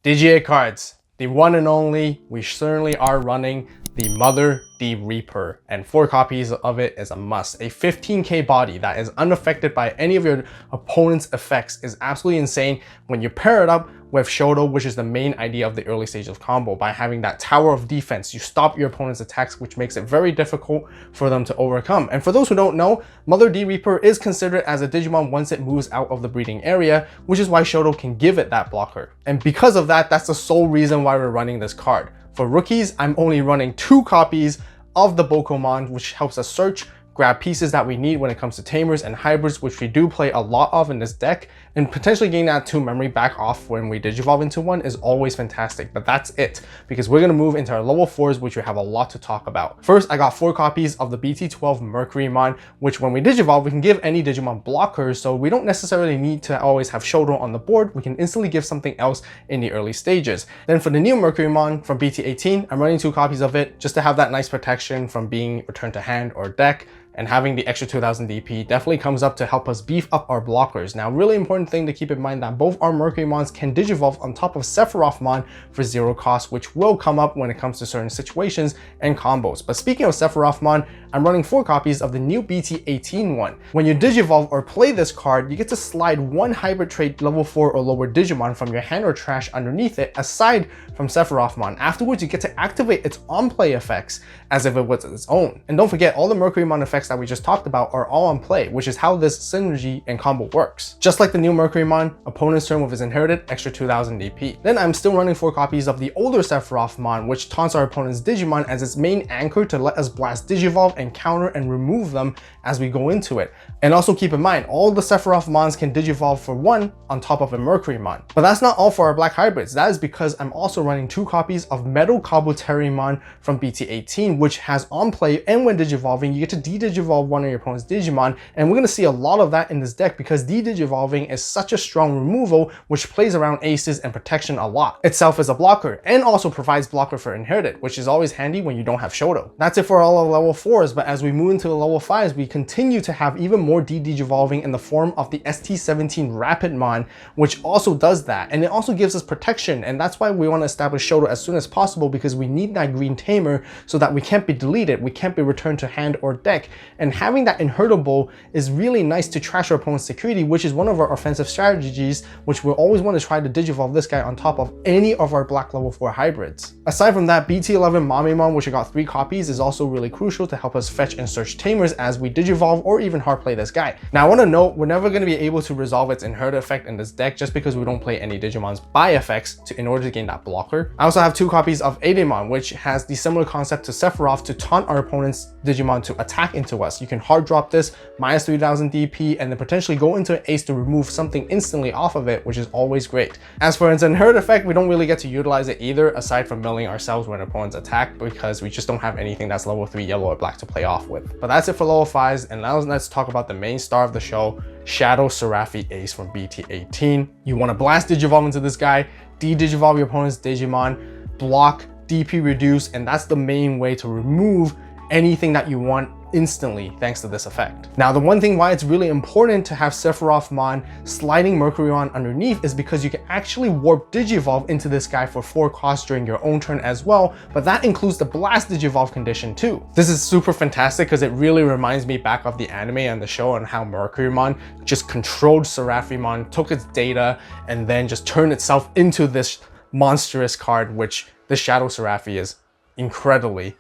Digi-Egg cards, the one and only. We certainly are running the Mother D Reaper, and 4 copies of it is a must. A 15k body that is unaffected by any of your opponent's effects is absolutely insane when you pair it up with Shoto, which is the main idea of the early stage of combo. By having that tower of defense, you stop your opponent's attacks, which makes it very difficult for them to overcome. And for those who don't know, Mother D Reaper is considered as a Digimon once it moves out of the breeding area, which is why Shoto can give it that blocker. And because of that, that's the sole reason why we're running this card. For rookies, I'm only running 2 copies of the Bokomon, which helps us search, grab pieces that we need when it comes to Tamers and Hybrids, which we do play a lot of in this deck, and potentially getting that 2 memory back off when we Digivolve into 1 is always fantastic. But that's it, because we're going to move into our level 4s, which we have a lot to talk about. First, I got 4 copies of the BT12 mercurymon, which when we Digivolve, we can give any Digimon blockers, so we don't necessarily need to always have Shoto on the board. We can instantly give something else in the early stages. Then for the new mercurymon from BT18, I'm running 2 copies of it just to have that nice protection from being returned to hand or deck. And having the extra 2000 DP definitely comes up to help us beef up our blockers. Now, really important thing to keep in mind that both our mercurymons can Digivolve on top of Sephirothmon for 0 cost, which will come up when it comes to certain situations and combos. But speaking of Sephirothmon, I'm running 4 copies of the new BT18 one. When you Digivolve or play this card, you get to slide 1 hybrid trait level 4 or lower Digimon from your hand or trash underneath it, aside from Sephirothmon. Afterwards, you get to activate its on-play effects as if it was its own. And don't forget, all the mercurymon effects that we just talked about are all on play, which is how this synergy and combo works. Just like the new mercurymon, opponent's turn with his inherited extra 2000 DP. Then I'm still running 4 copies of the older Sephirothmon, which taunts our opponent's Digimon as its main anchor to let us blast Digivolve and counter and remove them as we go into it. And also keep in mind, all the Sephirothmons can Digivolve for 1 on top of a mercurymon. But that's not all for our black hybrids. That is because I'm also running 2 copies of Metal Kabuterimon from BT18, which has on play, and when Digivolving, you get to de-Digivolve one of your opponent's Digimon, and we're going to see a lot of that in this deck because de-Digivolving is such a strong removal, which plays around aces and protection a lot. Itself is a blocker, and also provides blocker for inherited, which is always handy when you don't have Shoto. That's it for all of level 4s, but as we move into the level 5s, we continue to have even more de-Digivolving in the form of the ST17 Rapidmon, which also does that, and it also gives us protection, and that's why we want to establish Shoto as soon as possible, because we need that green tamer so that we can't be deleted, we can't be returned to hand or deck. And having that inheritable is really nice to trash our opponent's security, which is one of our offensive strategies, which we'll always want to try to Digivolve this guy on top of any of our black level 4 hybrids. Aside from that, BT11 Mamimon, which I got 3 copies, is also really crucial to help us fetch and search Tamers as we Digivolve or even hard play this guy. Now I want to note, we're never going to be able to resolve its inherited effect in this deck just because we don't play any Digimons by effects in order to gain that blocker. I also have 2 copies of Adamon, which has the similar concept to Sephiroth to taunt our opponent's Digimon to attack into us. You can hard drop this, minus 3000 DP, and then potentially go into an ace to remove something instantly off of it, which is always great. As for its inherited effect, we don't really get to utilize it either, aside from milling ourselves when opponents attack, because we just don't have anything that's level 3 yellow or black to play off with. But that's it for level 5s, and now let's talk about the main star of the show, ShadowSeraphimon ace from BT18. You want to blast Digivolve into this guy, de-Digivolve your opponent's Digimon, block, DP reduce, and that's the main way to remove anything that you want instantly thanks to this effect. Now, the one thing why it's really important to have Sephirothmon sliding mercurymon underneath is because you can actually warp Digivolve into this guy for 4 costs during your own turn as well, but that includes the blast Digivolve condition too. This is super fantastic because it really reminds me back of the anime and the show on how mercurymon just controlled Seraphimon, took its data, and then just turned itself into this monstrous card, which the ShadowSeraphimon is incredibly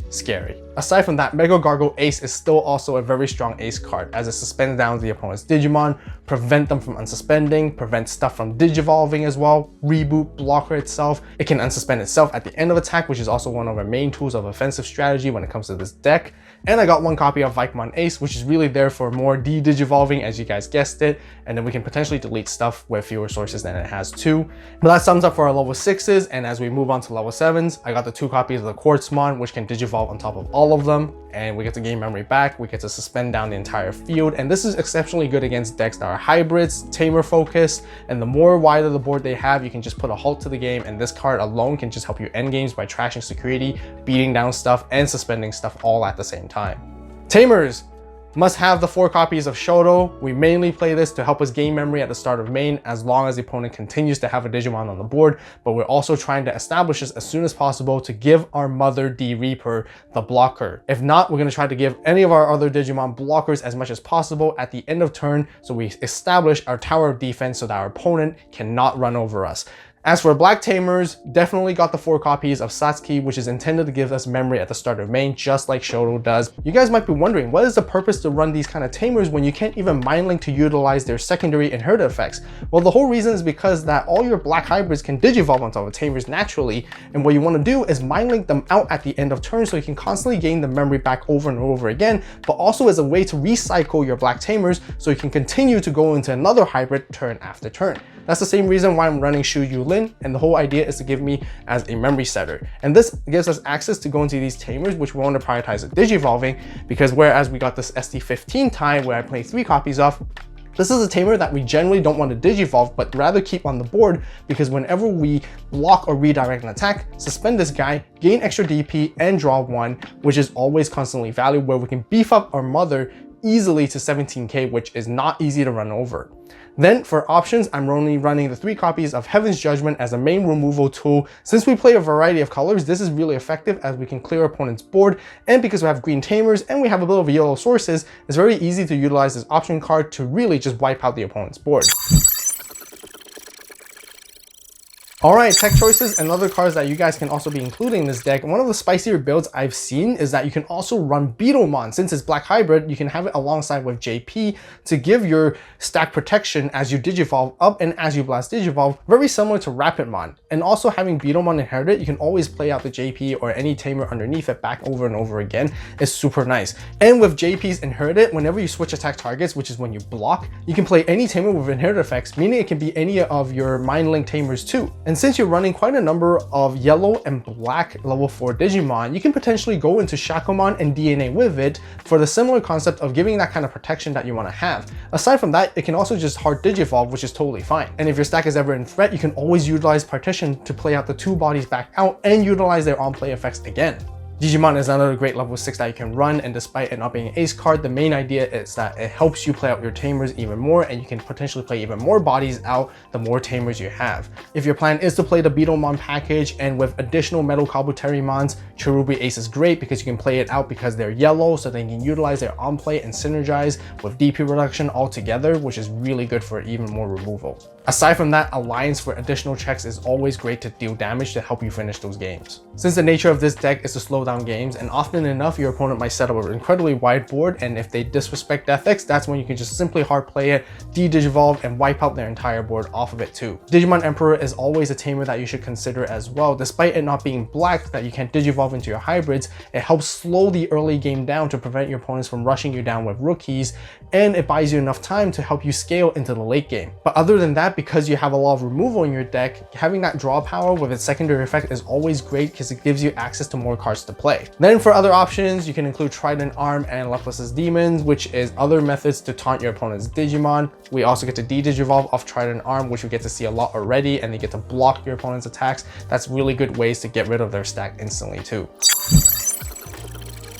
scary. Aside from that, Mega Gargle Ace is still also a very strong ace card, as it suspends down the opponent's Digimon, prevent them from unsuspending, prevent stuff from Digivolving as well, reboot, blocker itself. It can unsuspend itself at the end of attack, which is also one of our main tools of offensive strategy when it comes to this deck. And I got 1 copy of Vikemon Ace, which is really there for more de-Digivolving, as you guys guessed it, and then we can potentially delete stuff with fewer sources than it has too. But that sums up for our level 6s, and as we move on to level 7s, I got the 2 copies of the Quartzmon, which can Digivolve on top of all of them, and we get to gain memory back, we get to suspend down the entire field, and this is exceptionally good against decks that are hybrids, tamer focused, and the more wider the board they have, you can just put a halt to the game, and this card alone can just help you end games by trashing security, beating down stuff, and suspending stuff all at the same time. Tamers, Must have the 4 copies of Shoto. We mainly play this to help us gain memory at the start of main as long as the opponent continues to have a Digimon on the board, but we're also trying to establish this as soon as possible to give our mother D Reaper the blocker. If not, we're going to try to give any of our other Digimon blockers as much as possible at the end of turn so we establish our tower of defense so that our opponent cannot run over us. As for Black Tamers, definitely got the 4 copies of Satsuki, which is intended to give us memory at the start of main, just like Shoto does. You guys might be wondering, what is the purpose to run these kind of Tamers when you can't even mind link to utilize their secondary inherited effects? Well, the whole reason is because that all your Black hybrids can Digivolve on top of Tamers naturally, and what you want to do is mind link them out at the end of turn so you can constantly gain the memory back over and over again, but also as a way to recycle your Black Tamers so you can continue to go into another hybrid turn after turn. That's the same reason why I'm running Shu Yulin, and the whole idea is to give me as a memory setter. And this gives us access to go into these Tamers, which we want to prioritize at Digivolving, because whereas we got this ST15 time where I play 3 copies of, this is a Tamer that we generally don't want to Digivolve, but rather keep on the board, because whenever we block or redirect an attack, suspend this guy, gain extra DP, and draw 1, which is always constantly valued, where we can beef up our mother easily to 17k, which is not easy to run over. Then for options, I'm only running the 3 copies of Heaven's Judgment as a main removal tool. Since we play a variety of colors, this is really effective as we can clear opponent's board, and because we have green Tamers and we have a bit of yellow sources, it's very easy to utilize this option card to really just wipe out the opponent's board. Alright, tech choices and other cards that you guys can also be including in this deck. One of the spicier builds I've seen is that you can also run Beetlemon. Since it's Black Hybrid, you can have it alongside with JP to give your stack protection as you Digivolve up and as you Blast Digivolve, very similar to Rapidmon. And also having Beetlemon inherited, you can always play out the JP or any Tamer underneath it back over and over again. It's super nice. And with JP's inherited, whenever you switch attack targets, which is when you block, you can play any Tamer with inherited effects, meaning it can be any of your Mind Link Tamers too. And since you're running quite a number of yellow and black level 4 Digimon, you can potentially go into Shakomon and DNA with it for the similar concept of giving that kind of protection that you want to have. Aside from that, it can also just hard Digivolve, which is totally fine. And if your stack is ever in threat, you can always utilize Partition to play out the 2 bodies back out and utilize their on-play effects again. Digimon is another great level 6 that you can run, and despite it not being an ace card, the main idea is that it helps you play out your Tamers even more, and you can potentially play even more bodies out the more Tamers you have. If your plan is to play the Beetlemon package and with additional Metal Kabuterimons, Cherubi Ace is great because you can play it out because they're yellow, so they can utilize their on-play and synergize with DP reduction all together, which is really good for even more removal. Aside from that, Alliance for additional checks is always great to deal damage to help you finish those games. Since the nature of this deck is to slow down games, and often enough your opponent might set up an incredibly wide board, and if they disrespect Death-X, that's when you can just simply hard play it, de-Digivolve, and wipe out their entire board off of it too. Digimon Emperor is always a Tamer that you should consider as well. Despite it not being black that you can't Digivolve into your hybrids, it helps slow the early game down to prevent your opponents from rushing you down with rookies, and it buys you enough time to help you scale into the late game. But other than that, because you have a lot of removal in your deck, having that draw power with its secondary effect is always great because it gives you access to more cards to play. Then for other options, you can include Trident Arm and Luckless's Demons, which is other methods to taunt your opponent's Digimon. We also get to de-Digivolve off Trident Arm, which we get to see a lot already, and they get to block your opponent's attacks. That's really good ways to get rid of their stack instantly too.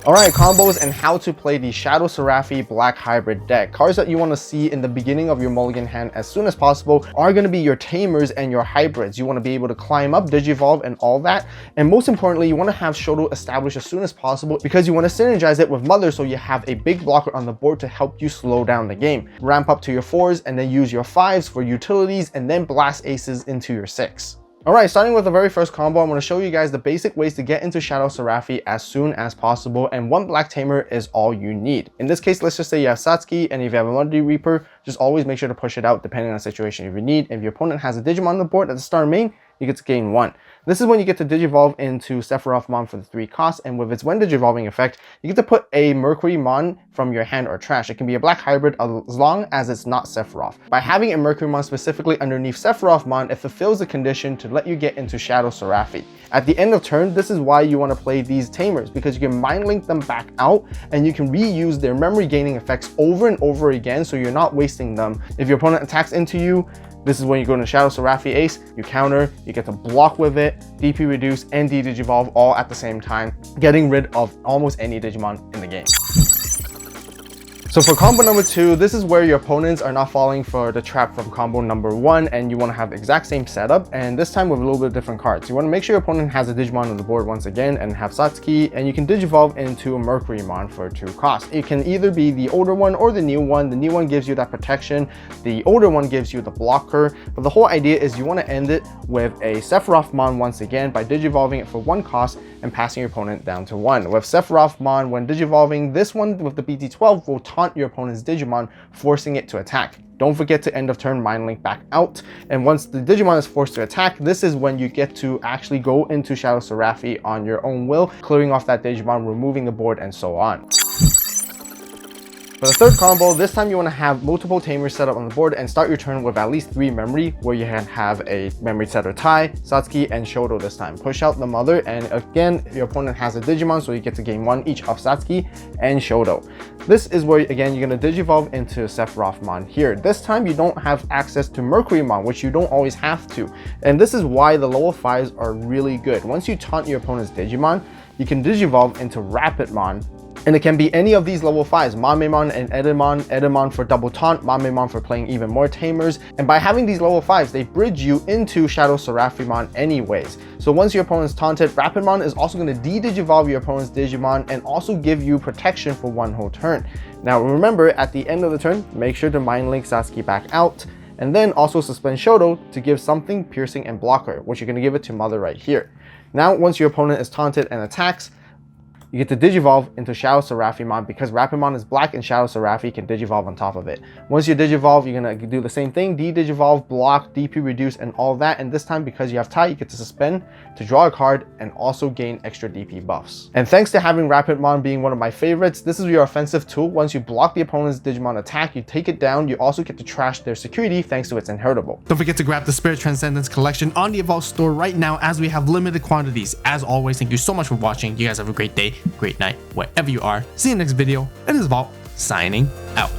Alright, combos and how to play the ShadowSeraphimon Black Hybrid deck. Cards that you want to see in the beginning of your mulligan hand as soon as possible are going to be your Tamers and your hybrids. You want to be able to climb up, Digivolve, and all that. And most importantly, you want to have Shoto established as soon as possible because you want to synergize it with Mother so you have a big blocker on the board to help you slow down the game. Ramp up to your 4s and then use your 5s for utilities and then blast aces into your 6. Alright, starting with the very first combo, I'm going to show you guys the basic ways to get into ShadowSeraphimon as soon as possible, and one Black Tamer is all you need. In this case, let's just say you have Satsuki, and if you have a Mother Reaper, just always make sure to push it out depending on the situation if you need. If your opponent has a Digimon on the board at the start of main, you get to gain 1. This is when you get to Digivolve into ShadowSeraphimon for the 3 costs, and with its when Digivolving effect, you get to put a mercurymon from your hand or trash. It can be a Black Hybrid as long as it's not Sephiroth. By having a mercurymon specifically underneath ShadowSeraphimon, it fulfills the condition to let you get into ShadowSeraphimon. At the end of turn, this is why you want to play these Tamers, because you can mind link them back out and you can reuse their memory gaining effects over and over again, so you're not wasting them. If your opponent attacks into you, this is when you go into ShadowSeraphimon Ace, you counter, you get to block with it, DP reduce, and de-Digivolve all at the same time, getting rid of almost any Digimon in the game. So for combo number 2, this is where your opponents are not falling for the trap from combo number 1, and you want to have the exact same setup, and this time with a little bit different cards. You want to make sure your opponent has a Digimon on the board once again and have Satsuki, and you can Digivolve into a mercurymon for 2 costs. It can either be the older one or the new one. The new one gives you that protection, the older one gives you the blocker, but the whole idea is you want to end it with a ShadowSeraphimon once again by Digivolving it for 1 cost and passing your opponent down to 1. With ShadowSeraphimon, when Digivolving, this one with the BT12 will taunt your opponent's Digimon, forcing it to attack. Don't forget to end of turn Mind Link back out, and once the Digimon is forced to attack, this is when you get to actually go into ShadowSeraphimon on your own will, clearing off that Digimon, removing the board, and so on. For the third combo, this time you want to have multiple Tamers set up on the board and start your turn with at least 3 memory, where you can have a memory setter Tai, Satsuki, and Shoto this time. Push out the mother, and again, your opponent has a Digimon, so you get to gain 1 each of Satsuki and Shoto. This is where, again, you're going to Digivolve into ShadowSeraphimon here. This time, you don't have access to mercurymon, which you don't always have to. And this is why the level 5s are really good. Once you taunt your opponent's Digimon, you can Digivolve into Rapidmon, and it can be any of these level 5s, Mamemon and Edamon for double taunt, Mamemon for playing even more Tamers. And by having these level 5s, they bridge you into ShadowSeraphimon anyways. So once your opponent's taunted, Rapidmon is also going to de-Digivolve your opponent's Digimon and also give you protection for 1 whole turn. Now remember, at the end of the turn, make sure to Mind Link Satsuki back out, and then also suspend Shoto to give something piercing and blocker, which you're going to give it to Mother right here. Now once your opponent is taunted and attacks, you get to Digivolve into ShadowSeraphimon because Rapidmon is black and ShadowSeraphimon can Digivolve on top of it. Once you Digivolve, you're going to do the same thing, de-Digivolve, block, DP reduce, and all that. And this time, because you have Tai, you get to suspend to draw a card and also gain extra DP buffs. And thanks to having Rapidmon being one of my favorites, this is your offensive tool. Once you block the opponent's Digimon attack, you take it down. You also get to trash their security thanks to its inheritable. Don't forget to grab the Spirit Transcendence collection on the AVAULT store right now, as we have limited quantities. As always, thank you so much for watching. You guys have a great day, great night, wherever you are. See you next video. It is AVAULT signing out.